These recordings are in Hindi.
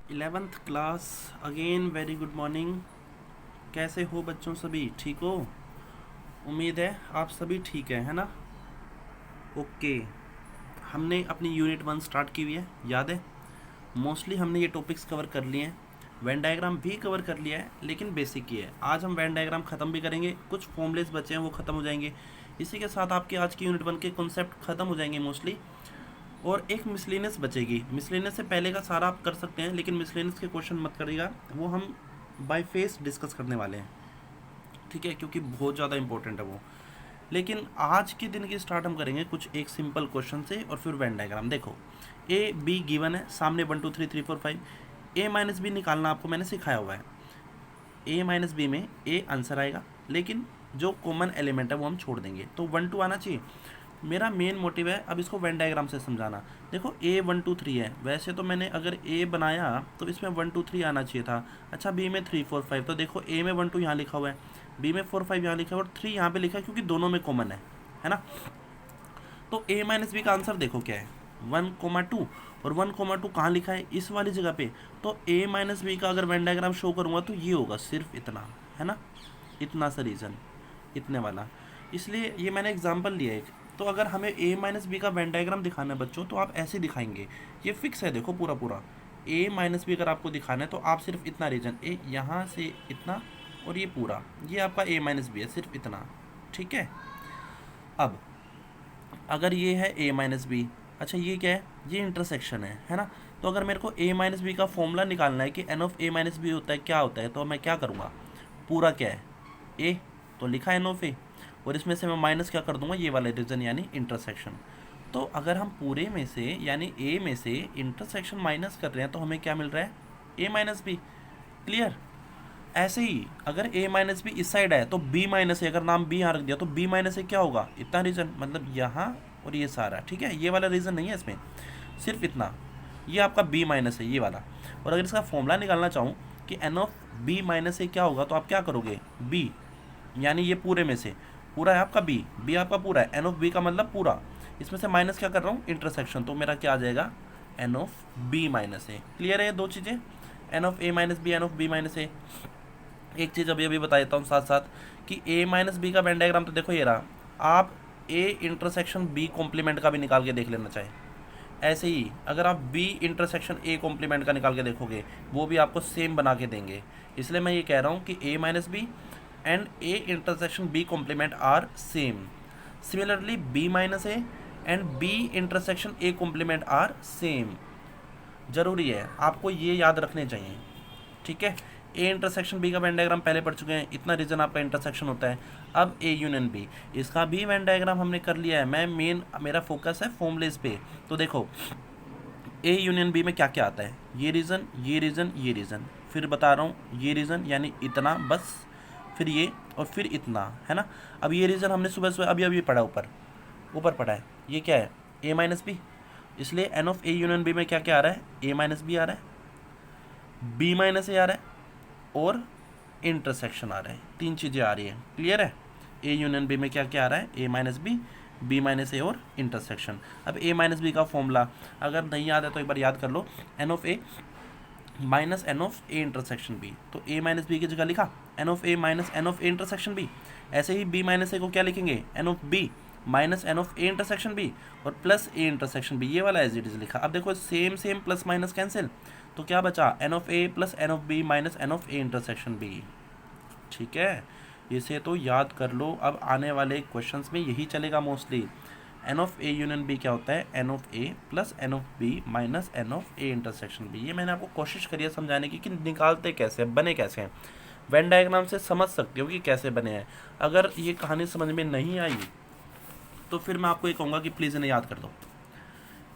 11th class again very good morning. कैसे हो बच्चों, सभी ठीक हो? उम्मीद है आप सभी ठीक है ना? ओके। हमने अपनी यूनिट 1 स्टार्ट की हुई है, याद है? मोस्टली हमने ये टॉपिक्स कवर कर लिए हैं, वेन डायग्राम भी कवर कर लिया है, लेकिन बेसिक ही है। आज हम वेन डायग्राम ख़त्म भी करेंगे, कुछ फॉर्मलेस बचे हैं वो ख़त्म हो जाएंगे। इसी के साथ आपके आज की यूनिट 1 के कॉन्सेप्ट ख़त्म हो जाएंगे मोस्टली, और एक मिसलेनियस बचेगी। मिसलेनियस से पहले का सारा आप कर सकते हैं, लेकिन मिसलेनियस के क्वेश्चन मत करिएगा, वो हम बाय फेस डिस्कस करने वाले हैं, ठीक है? क्योंकि बहुत ज़्यादा इंपॉर्टेंट है वो। लेकिन आज के दिन की स्टार्ट हम करेंगे कुछ एक सिंपल क्वेश्चन से, और फिर वेन डायग्राम। देखो, ए बी गिवन है, सामने 1 2 3 3 4 5। ए माइनस बी निकालना आपको मैंने सिखाया हुआ है। ए माइनस बी में ए आंसर आएगा, लेकिन जो कॉमन एलिमेंट है वो हम छोड़ देंगे, तो 1 2 आना चाहिए। मेरा मेन मोटिव है अब इसको वेन डायग्राम से समझाना। देखो, ए 1 2 3 है, वैसे तो मैंने अगर ए बनाया तो इसमें 1 2 3 आना चाहिए था। अच्छा, बी में 3 4 5, तो देखो ए में 1 2 यहाँ लिखा हुआ है, बी में 4 5 यहाँ लिखा है, और 3 यहाँ पे लिखा है, क्योंकि दोनों में कॉमन है ना? तो ए माइनस बी का आंसर देखो क्या है, 1 2, और 1 2 कहाँ लिखा है? इस वाली जगह पे। तो ए माइनस बी का अगर वेन डायग्राम शो करूँगा तो ये होगा, सिर्फ इतना, है ना? इतना सा रीज़न, इतने वाला। इसलिए ये मैंने एग्जांपल लिया एक। तो अगर हमें ए माइनस बी का वेन डायग्राम दिखाना है बच्चों, तो आप ऐसे दिखाएंगे। ये फिक्स है, देखो पूरा पूरा ए माइनस बी अगर आपको दिखाना है तो आप सिर्फ इतना रीजन, ए यहाँ से इतना, और ये पूरा, ये आपका ए माइनस बी है, सिर्फ इतना, ठीक है? अब अगर ये है ए माइनस बी, अच्छा ये क्या है? ये इंटरसेक्शन है ना? तो अगर मेरे को ए माइनस बी का फॉर्मूला निकालना है कि n of A minus B होता है, क्या होता है, तो मैं क्या करूँगा? पूरा क्या है? ए, तो लिखा एन ऑफ ए, और इसमें से मैं माइनस क्या कर दूंगा? ये वाला रीजन यानी इंटरसेक्शन। तो अगर हम पूरे में से यानी ए में से इंटरसेक्शन माइनस कर रहे हैं तो हमें क्या मिल रहा है? A minus B. क्लियर? ऐसे ही अगर ए माइनस बी इस साइड है तो बी माइनस ए, अगर नाम बी यहाँ रख दिया तो बी माइनस ए क्या होगा? इतना रीजन, मतलब यहाँ और ये सारा, ठीक है? ये वाला रीजन नहीं है इसमें, सिर्फ इतना, ये आपका बी माइनस है, ये वाला। और अगर इसका फॉर्मूला निकालना चाहूँ कि n of B minus A क्या होगा, तो आप क्या करोगे? बी, यानी ये पूरे में से, पूरा है आपका बी, बी आपका पूरा है, एन ऑफ बी का मतलब पूरा, इसमें से माइनस क्या कर रहा हूँ? इंटरसेक्शन, तो मेरा क्या आ जाएगा? N of B minus A. Clear है ये दो चीज़ें? N of A minus B, n of B minus A. एक चीज़ अभी अभी बता देता हूँ साथ साथ कि ए माइनस बी का वेन डायग्राम तो देखो ये रहा। आप ए इंटरसेक्शन बी कॉम्प्लीमेंट का भी निकाल के देख लेना चाहिए। ऐसे ही अगर आप बी इंटरसेक्शन ए कॉम्प्लीमेंट का निकाल के देखोगे, वो भी आपको सेम बना के देंगे। इसलिए मैं ये कह रहा हूँ कि A minus B and A intersection B complement are same. Similarly B minus A and B intersection A complement are same. जरूरी है, आपको ये याद रखने चाहिए, ठीक है? ए इंटरसेक्शन बी का वेन डायग्राम पहले पढ़ चुके हैं, इतना रीजन आपका इंटरसेक्शन होता है। अब ए यूनियन बी, इसका भी वेन डायग्राम हमने कर लिया है। मेरा फोकस है फॉर्मूलेस पे। तो देखो, ए यूनियन बी में क्या क्या आता है? ये रीज़न, ये रीज़न, ये रीज़न, फिर बता रहा हूँ ये रीज़न यानी इतना बस, फिर ये, और फिर इतना, है ना? अब ये रीज़न हमने सुबह सुबह अभी अभी पढ़ा, ऊपर ऊपर पढ़ा है। ये क्या है? A minus B. इसलिए n of A union B में क्या क्या आ रहा है? ए माइनस बी आ रहा है, बी माइनस ए आ रहा है, और इंटरसेक्शन आ रहा है। तीन चीज़ें आ रही है। क्लियर है? ए यूनियन बी में क्या क्या आ रहा है? A minus B minus A और इंटरसेक्शन। अब ए माइनस बी का फॉर्मूला अगर नहीं याद है तो एक बार याद कर लो, n of A minus n of A intersection B. तो ए माइनस बी की जगह लिखा n of A minus n of A intersection B. ऐसे ही बी माइनस ए को क्या लिखेंगे? N of B minus n of A intersection B, और प्लस ए इंटरसेक्शन बी, ये वाला एज इट इज लिखा। अब देखो, same same plus minus cancel, तो क्या बचा? N of A plus n of B minus n of A intersection B. ठीक है, इसे तो याद कर लो। अब आने वाले क्वेश्चंस में यही चलेगा mostly. N of A union B क्या होता है? N of A plus n of B minus n of A intersection B. ये मैंने आपको कोशिश करी है समझाने की कि निकालते कैसे हैं, बने कैसे हैं। वेन डायग्राम से समझ सकते हो कि कैसे बने हैं। अगर ये कहानी समझ में नहीं आई तो फिर मैं आपको ये कहूँगा कि प्लीज़ इन्हें याद कर दो।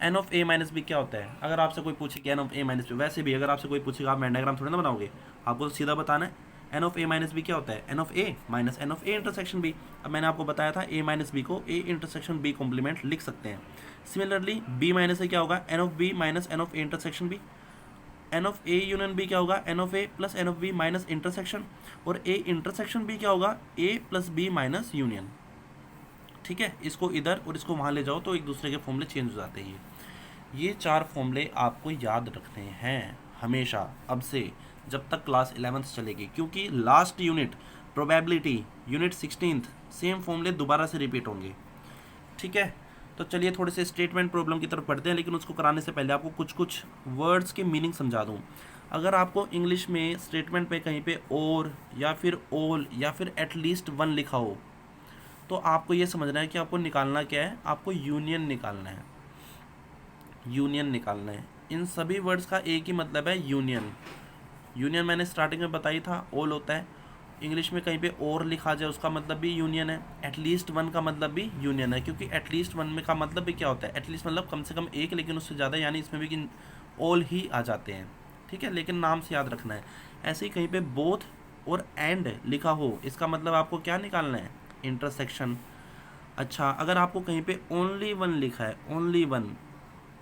N of A minus B क्या होता है? अगर आपसे कोई पूछे कि n of A minus B, वैसे भी अगर आपसे कोई पूछेगा, आप वेन डायग्राम थोड़ी ना बनाओगे, आपको तो सीधा बताना है n of A minus B क्या होता है? N of A minus n of A intersection B. अब मैंने आपको बताया था ए माइनस बी को ए इंटरसेक्शन बी कॉम्प्लीमेंट लिख सकते हैं। सिमिलरली बी माइनस ए क्या होगा? N of B minus n of A intersection B. N of A union B क्या होगा? N of A plus n of B minus intersection. और ए इंटरसेक्शन बी क्या होगा? A plus B minus union. ठीक है, इसको इधर और इसको वहाँ ले जाओ तो एक दूसरे के फॉर्मूले चेंज हो जाते हैं। ये चार फॉर्मूले आपको याद रखने हैं। हमेशा अब से जब तक क्लास 11th चलेगी, क्योंकि last unit probability unit 16th same फॉर्मूले दोबारा से रिपीट होंगे। ठीक है, तो चलिए थोड़े से स्टेटमेंट प्रॉब्लम की तरफ बढ़ते हैं, लेकिन उसको कराने से पहले आपको कुछ कुछ वर्ड्स की मीनिंग समझा दूँ। अगर आपको इंग्लिश में स्टेटमेंट पे कहीं पे और या फिर ऑल या फिर एटलीस्ट वन लिखा हो, तो आपको ये समझना है कि आपको निकालना क्या है, आपको यूनियन निकालना है। यूनियन निकालना है। इन सभी वर्ड्स का एक ही मतलब है, यूनियन। यूनियन मैंने स्टार्टिंग में बताई था, ऑल होता है। इंग्लिश में कहीं पे और लिखा जाए उसका मतलब भी यूनियन है। एटलीस्ट वन का मतलब भी यूनियन है, क्योंकि एटलीस्ट वन में का मतलब भी क्या होता है, एटलीस्ट मतलब कम से कम एक, लेकिन उससे ज़्यादा, यानी इसमें भी कि ऑल ही आ जाते हैं। ठीक है, लेकिन नाम से याद रखना है। ऐसे ही कहीं पे बोथ और एंड लिखा हो, इसका मतलब आपको क्या निकालना है, इंटरसेक्शन। अच्छा, अगर आपको कहीं पे ओनली वन लिखा है, ओनली वन,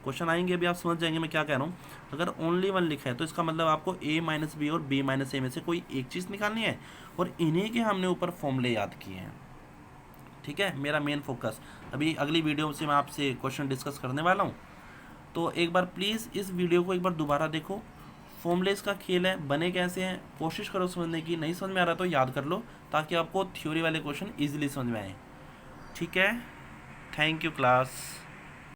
क्वेश्चन आएंगे अभी आप समझ जाएंगे मैं क्या कह रहा हूँ। अगर ओनली वन लिखा है तो इसका मतलब आपको a माइनस बी और b माइनस ए में से कोई एक चीज़ निकालनी है, और इन्हीं के हमने ऊपर फॉर्मूले याद किए हैं। ठीक है, मेरा मेन फोकस अभी अगली वीडियो से मैं आपसे क्वेश्चन डिस्कस करने वाला हूँ। तो एक बार प्लीज़ इस वीडियो को एक बार दोबारा देखो। फॉर्मूलेस का खेल है, बने कैसे हैं कोशिश करो समझने की। नहीं समझ में आ रहा तो याद कर लो, ताकि आपको थ्योरी वाले क्वेश्चन ईजिली समझ में आए। ठीक है, थैंक यू क्लास।